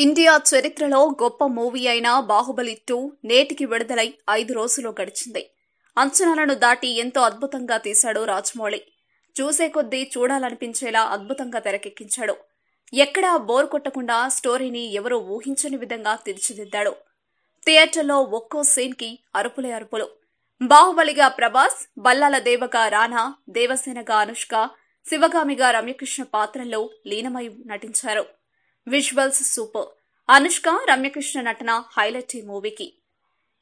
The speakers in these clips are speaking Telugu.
ఇండియా చరిత్రలో గొప్ప మూవీ అయిన బాహుబలి 2 నేటికి విడుదలై 5 రోజులు గడిచింది. అంచనాలను దాటి ఎంతో అద్భుతంగా తీశాడు రాజమౌళి. చూసే కొద్దీ చూడాలనిపించేలా అద్భుతంగా తెరకెక్కించాడు. ఎక్కడా బోర్ కొట్టకుండా స్టోరీని ఎవరూ ఊహించని విధంగా తీర్చిదిద్దాడు. థియేటర్లో ఒక్కో సీన్ కి అరుపులే అరుపులు. బాహుబలిగా ప్రభాస్, బల్లాల దేవగా రానా, దేవసేనగా అనుష్క, శివగామిగా రమ్యకృష్ణ పాత్రల్లో లీనమై నటించారు. Visuals super. అనుష్క, రమ్యకృష్ణ నటన హైలైట్ ఈ మూవీకి.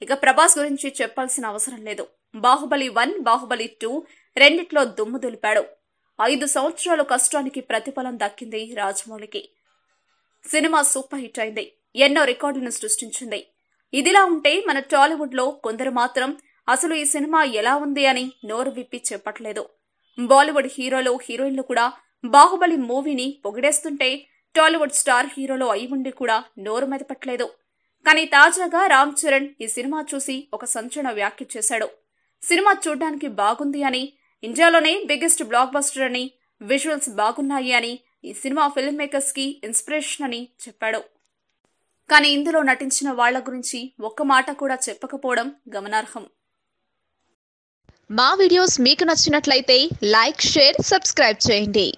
ఇక ప్రభాస్ గురించి చెప్పాల్సిన అవసరం లేదు. బాహుబలి 1, బాహుబలి 2 రెండిట్లో దుమ్ము దులిపాడు. 5 సంవత్సరాల కష్టానికి ప్రతిఫలం దక్కింది రాజమౌళికి. సినిమా సూపర్ హిట్ అయింది. ఎన్నో రికార్డులను సృష్టించింది. ఇదిలా ఉంటే మన టాలీవుడ్ లో కొందరు మాత్రం అసలు ఈ సినిమా ఎలా ఉంది అని నోరు విప్పి చెప్పట్లేదు. బాలీవుడ్ హీరోలు, హీరోయిన్లు కూడా బాహుబలి మూవీని పొగిడేస్తుంటే టాలీవుడ్ స్టార్ హీరోలు అయి ఉండి కూడా నోరు మెదపట్లేదు. కానీ తాజాగా రామ్ చరణ్ ఈ సినిమా చూసి ఒక సంచలన వ్యాఖ్య చేశాడు. సినిమా చూడ్డానికి బాగుంది అని, ఇండియాలోనే బిగ్గెస్ట్ బ్లాక్ బస్టర్ అని, విజువల్స్ బాగున్నాయి అని, ఈ సినిమా ఫిల్మ్ మేకర్స్ కి ఇన్స్పిరేషన్ అని చెప్పాడు. కానీ ఇందులో నటించిన వాళ్ల గురించి ఒక్క మాట కూడా చెప్పకపోవడం గమనార్హం. మా వీడియోస్ మీకు నచ్చినట్లయితే లైక్, షేర్, సబ్స్క్రైబ్ చేయండి.